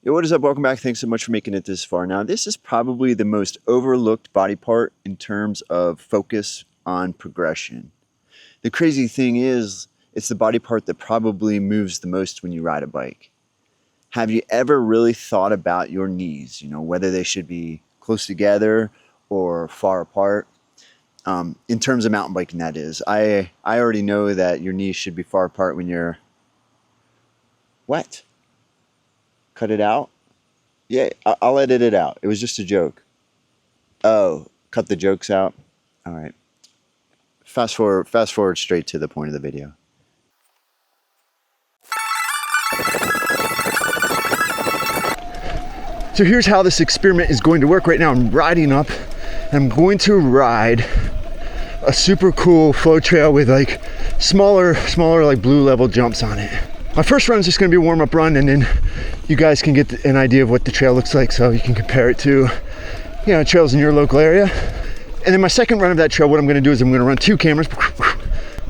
Hey, what is up? Welcome back. Thanks so much for making it this far. Now, this is probably the most overlooked body part in terms of focus on progression. The crazy thing is, it's the body part that probably moves the most when you ride a bike. Have you ever really thought about your knees? You know, whether they should be close together or far apart? In terms of mountain biking, that is. I already know that your knees should be far apart when you're... What? Cut it out? Yeah, I'll edit it out. It was just a joke. Oh, cut the jokes out? All right. Fast forward straight to the point of the video. So here's how this experiment is going to work. Right now I'm riding up and I'm going to ride a super cool flow trail with like smaller like blue level jumps on it. My first run is just going to be a warm-up run, and then you guys can get an idea of what the trail looks like, so you can compare it to, you know, trails in your local area. And then my second run of that trail, what I'm going to do is I'm going to run two cameras.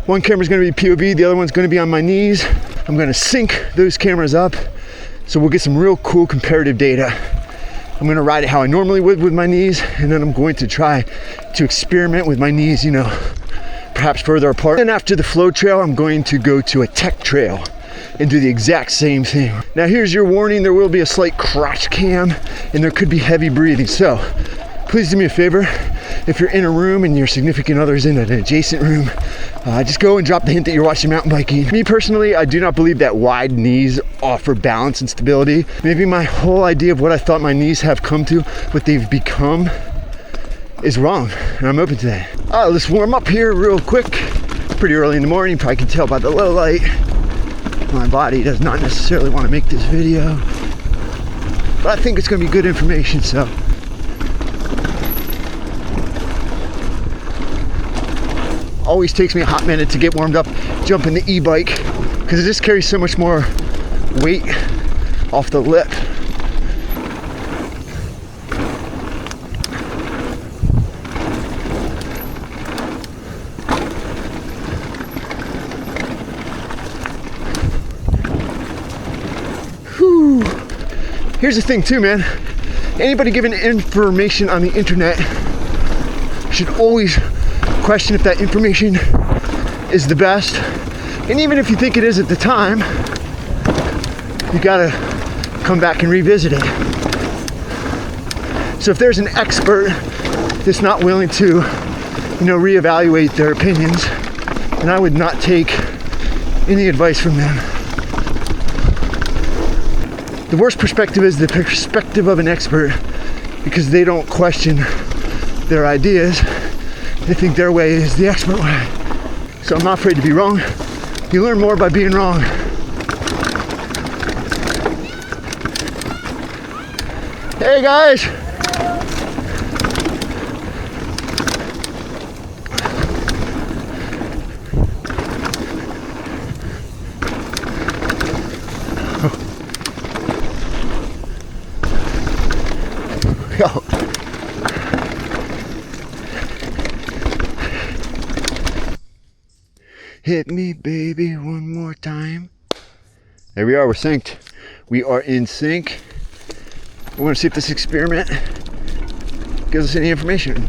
One camera is going to be POV, the other one's going to be on my knees. I'm going to sync those cameras up, so we'll get some real cool comparative data. I'm going to ride it how I normally would with my knees, and then I'm going to try to experiment with my knees, you know, perhaps further apart. And after the flow trail, I'm going to go to a tech trail and do the exact same thing. Now here's your warning, there will be a slight crotch cam and there could be heavy breathing. So please do me a favor, if you're in a room and your significant other is in an adjacent room, just go and drop the hint that you're watching mountain biking. Me personally, I do not believe that wide knees offer balance and stability. Maybe my whole idea of what I thought my knees have come to, what they've become, is wrong, and I'm open to that. All right, let's warm up here real quick. Pretty early in the morning, you probably can tell by the low light. My body does not necessarily want to make this video, but I think it's going to be good information, so. Always takes me a hot minute to get warmed up jumping the e-bike, because it just carries so much more weight off the lip. Here's the thing too, man. Anybody giving information on the internet should always question if that information is the best. And even if you think it is at the time, you gotta come back and revisit it. So if there's an expert that's not willing to, you know, reevaluate their opinions, then I would not take any advice from them. The worst perspective is the perspective of an expert, because they don't question their ideas. They think their way is the expert way. So I'm not afraid to be wrong. You learn more by being wrong. Hey guys! Yo. Hit me, baby, one more time. There we are, we're synced. We are in sync. We want to see if this experiment gives us any information.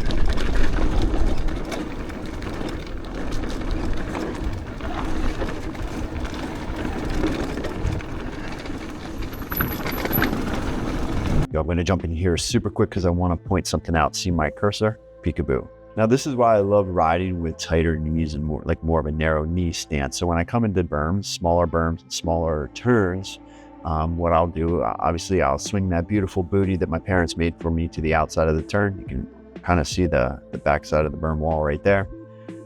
I'm going to jump in here super quick because I want to point something out. See my cursor? Peekaboo. Now this is why I love riding with tighter knees and more of a narrow knee stance. So when I come into berms, and smaller turns, what I'll do, obviously I'll swing that beautiful booty that my parents made for me to the outside of the turn. You can kind of see the back side of the berm wall right there.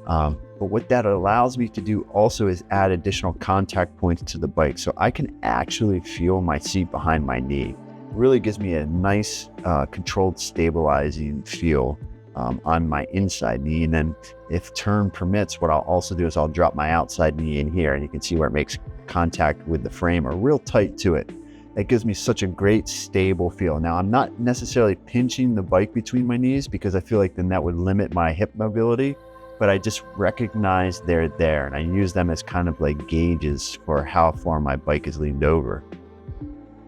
But what that allows me to do also is add additional contact points to the bike. So I can actually feel my seat behind my knee. Really gives me a nice controlled stabilizing feel on my inside knee. And then if turn permits, what I'll also do is I'll drop my outside knee in here, and you can see where it makes contact with the frame or real tight to it. That gives me such a great stable feel. Now I'm not necessarily pinching the bike between my knees because I feel like then that would limit my hip mobility, but I just recognize they're there, and I use them as kind of like gauges for how far my bike is leaned over.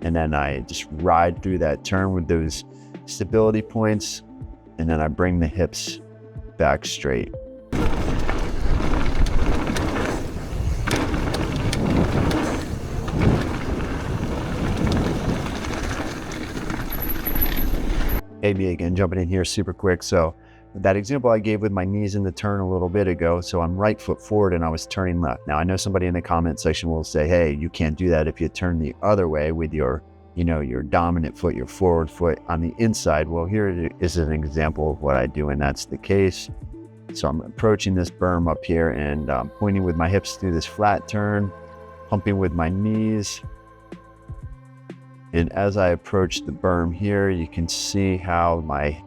And then I just ride through that turn with those stability points, and then I bring the hips back straight. Maybe again, jumping in here super quick. So that example I gave with my knees in the turn a little bit ago, so I'm right foot forward and I was turning left. Now I know somebody in the comment section will say, hey, you can't do that if you turn the other way with your, your dominant foot, your forward foot on the inside. Well, here is an example of what I do when that's the case. So I'm approaching this berm up here and pointing with my hips through this flat turn, pumping with my knees. And as I approach the berm here, you can see how my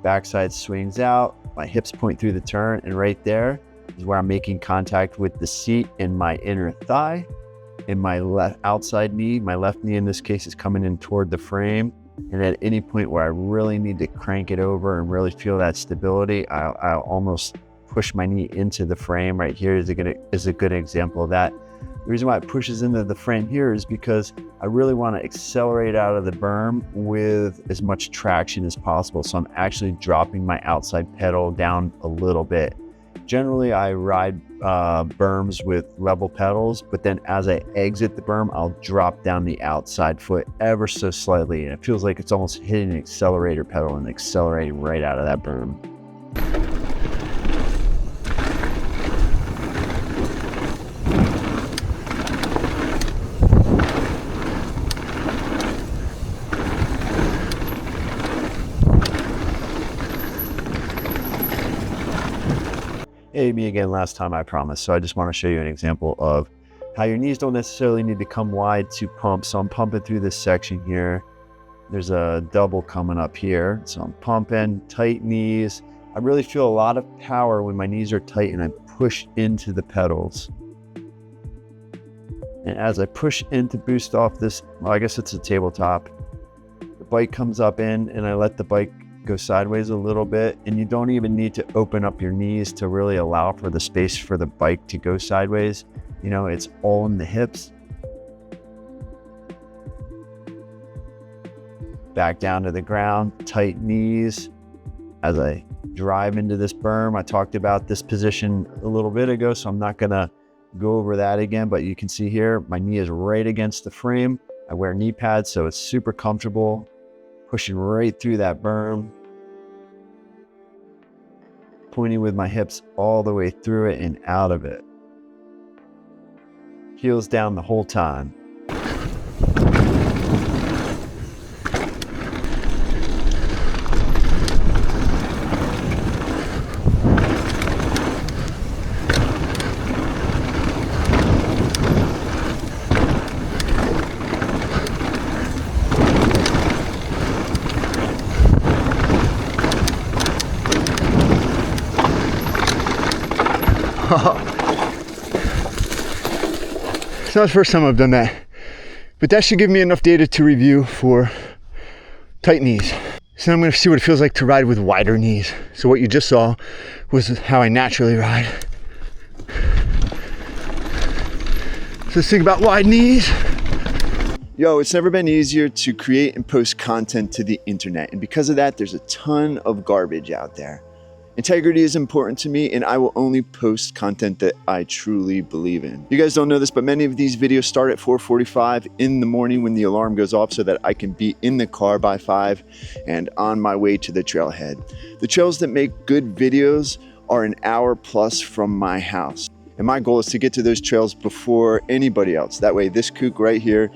backside swings out, my hips point through the turn, and right there is where I'm making contact with the seat in my inner thigh. And my left outside knee, my left knee in this case, is coming in toward the frame. And at any point where I really need to crank it over and really feel that stability, I'll almost push my knee into the frame. Right here is a good example of that. The reason why it pushes into the frame here is because I really want to accelerate out of the berm with as much traction as possible. So I'm actually dropping my outside pedal down a little bit. Generally, I ride berms with level pedals, but then as I exit the berm, I'll drop down the outside foot ever so slightly. And it feels like it's almost hitting an accelerator pedal and accelerating right out of that berm. Hey, me again, last time I promise. So I just want to show you an example of how your knees don't necessarily need to come wide to pump. So I'm pumping through this section here. There's a double coming up here. So I'm pumping, tight knees. I really feel a lot of power when my knees are tight and I push into the pedals. And as I push in to boost off this, well, I guess it's a tabletop, the bike comes up in and I let the bike go sideways a little bit, and you don't even need to open up your knees to really allow for the space for the bike to go sideways. It's all in the hips. Back down to the ground, tight knees. As I drive into this berm, I talked about this position a little bit ago, so I'm not gonna go over that again, but you can see here, my knee is right against the frame. I wear knee pads, so it's super comfortable. Pushing right through that berm, pointing with my hips all the way through it and out of it. Heels down the whole time. It's not the first time I've done that, but that should give me enough data to review for tight knees. So I'm going to see what it feels like to ride with wider knees. So what you just saw was how I naturally ride. So let's think about wide knees. Yo, it's never been easier to create and post content to the internet, and because of that, there's a ton of garbage out there. Integrity is important to me, and I will only post content that I truly believe in. You guys don't know this, but many of these videos start at 4:45 in the morning when the alarm goes off so that I can be in the car by 5 and on my way to the trailhead. The trails that make good videos are an hour plus from my house. And my goal is to get to those trails before anybody else. That way, this kook right here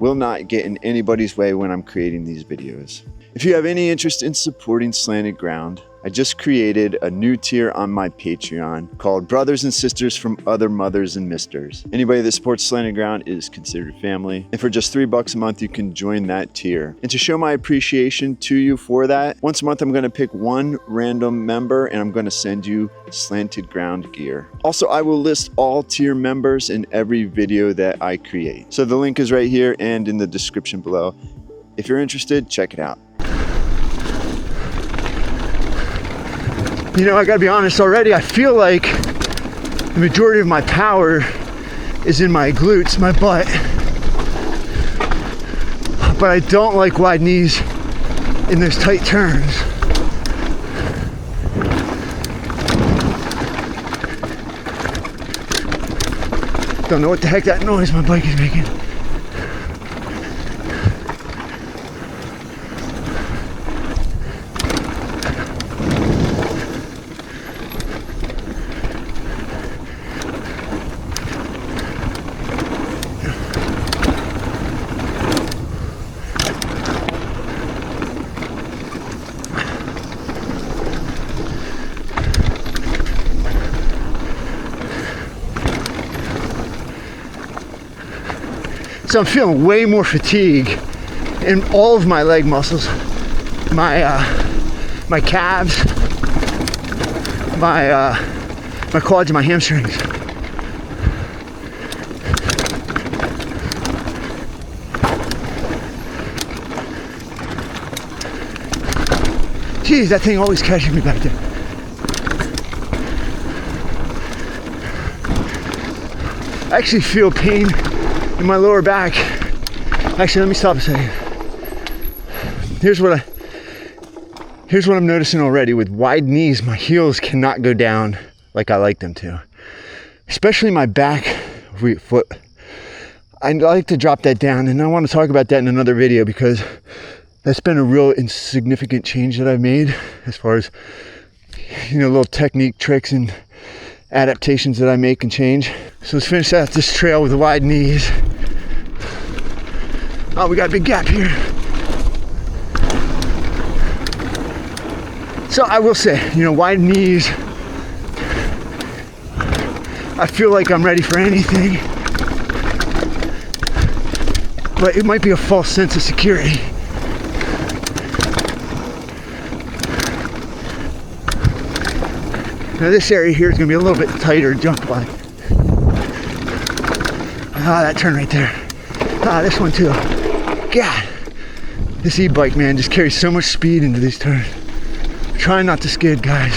will not get in anybody's way when I'm creating these videos. If you have any interest in supporting Slanted Ground, I just created a new tier on my Patreon called Brothers and Sisters from Other Mothers and Misters. Anybody that supports Slanted Ground is considered family. And for just $3 a month, you can join that tier. And to show my appreciation to you for that, once a month, I'm gonna pick one random member and I'm gonna send you Slanted Ground gear. Also, I will list all tier members in every video that I create. So the link is right here and in the description below. If you're interested, check it out. You know, I gotta be honest already, I feel like the majority of my power is in my glutes, my butt. but I don't like wide knees in those tight turns. Don't know what the heck that noise my bike is making. So I'm feeling way more fatigue in all of my leg muscles, my calves, my quads, and my hamstrings. Geez, that thing always catches me back there. I actually feel pain in my lower back. Actually, let me stop a second. Here's what I'm noticing already. With wide knees, my heels cannot go down like I like them to. Especially my back foot. I like to drop that down, and I want to talk about that in another video because that's been a real insignificant change that I've made as far as, little technique tricks and adaptations that I make and change. So let's finish out this trail with the wide knees. Oh, we got a big gap here. So I will say, wide knees, I feel like I'm ready for anything, but it might be a false sense of security. Now this area here is going to be a little bit tighter jump-wise. Ah, that turn right there. Ah, this one too. God, this e-bike, man, just carries so much speed into these turns. Try not to skid, guys.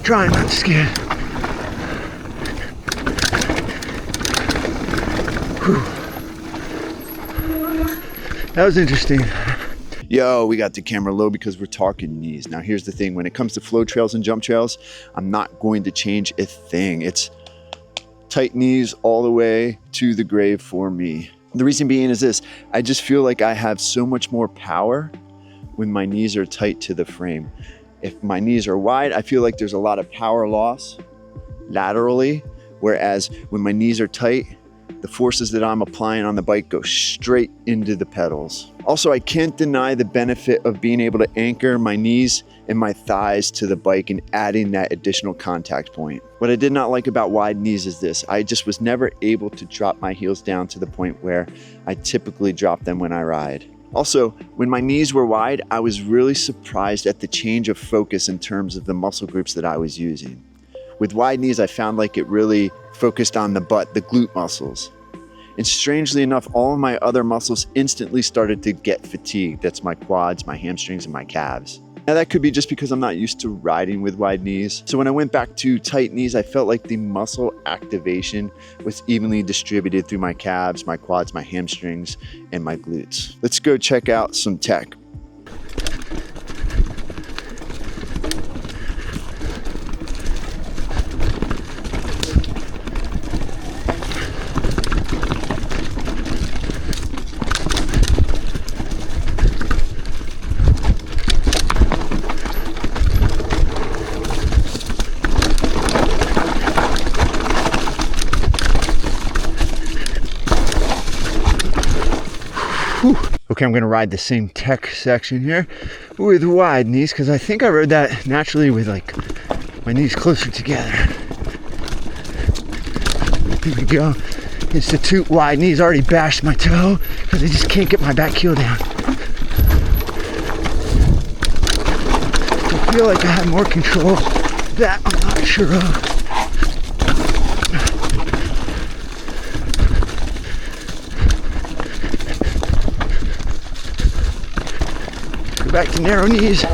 Try not to skid. Whew. That was interesting. Yo, we got the camera low because we're talking knees. Now here's the thing, when it comes to flow trails and jump trails, I'm not going to change a thing. It's tight knees all the way to the grave for me. The reason being is this, I just feel like I have so much more power when my knees are tight to the frame. If my knees are wide, I feel like there's a lot of power loss laterally, whereas when my knees are tight, the forces that I'm applying on the bike go straight into the pedals. Also, I can't deny the benefit of being able to anchor my knees and my thighs to the bike and adding that additional contact point. What I did not like about wide knees is this, I just was never able to drop my heels down to the point where I typically drop them when I ride. Also, when my knees were wide, I was really surprised at the change of focus in terms of the muscle groups that I was using. With wide knees, I found like it really focused on the butt, the glute muscles. And strangely enough, all of my other muscles instantly started to get fatigued. That's my quads, my hamstrings, and my calves. Now that could be just because I'm not used to riding with wide knees. So when I went back to tight knees, I felt like the muscle activation was evenly distributed through my calves, my quads, my hamstrings, and my glutes. Let's go check out some tech. Okay, I'm gonna ride the same tech section here with wide knees because I think I rode that naturally with like my knees closer together. Here we go. Institute wide knees. Already bashed my toe because I just can't get my back heel down. I feel like I have more control. That I'm not sure of. Back to narrow knees.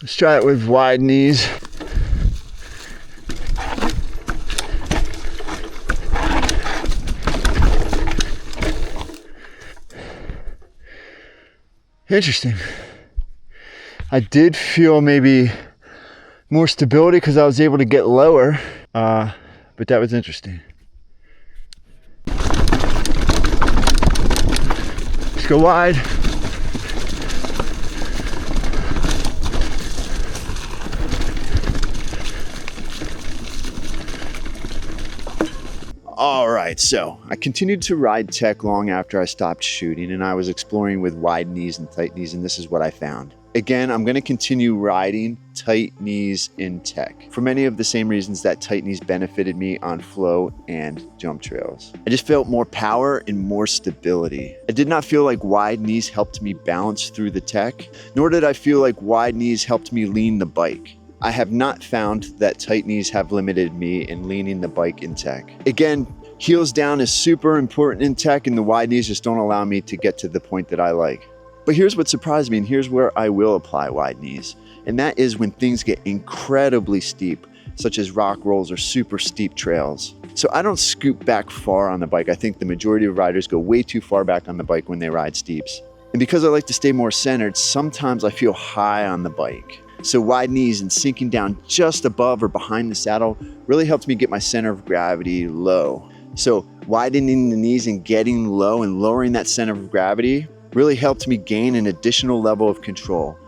Let's try it with wide knees. Interesting. I did feel maybe more stability because I was able to get lower, but that was interesting. Let's go wide. All right, so I continued to ride tech long after I stopped shooting, and I was exploring with wide knees and tight knees, and this is what I found. Again, I'm going to continue riding tight knees in tech for many of the same reasons that tight knees benefited me on flow and jump trails. I just felt more power and more stability. I did not feel like wide knees helped me balance through the tech, nor did I feel like wide knees helped me lean the bike. I have not found that tight knees have limited me in leaning the bike in tech. Again, heels down is super important in tech, and the wide knees just don't allow me to get to the point that I like. But here's what surprised me, and here's where I will apply wide knees. And that is when things get incredibly steep, such as rock rolls or super steep trails. So I don't scoop back far on the bike. I think the majority of riders go way too far back on the bike when they ride steeps. And because I like to stay more centered, sometimes I feel high on the bike. So wide knees and sinking down just above or behind the saddle really helped me get my center of gravity low. So widening the knees and getting low and lowering that center of gravity really helped me gain an additional level of control,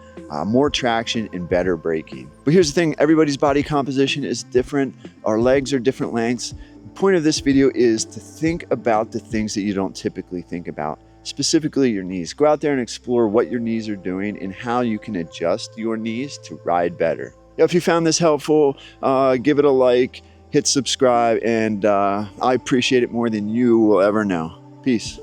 more traction and better braking. But here's the thing, everybody's body composition is different. Our legs are different lengths. The point of this video is to think about the things that you don't typically think about, specifically your knees. Go out there and explore what your knees are doing and how you can adjust your knees to ride better. If you found this helpful, give it a like, hit subscribe, and I appreciate it more than you will ever know. Peace.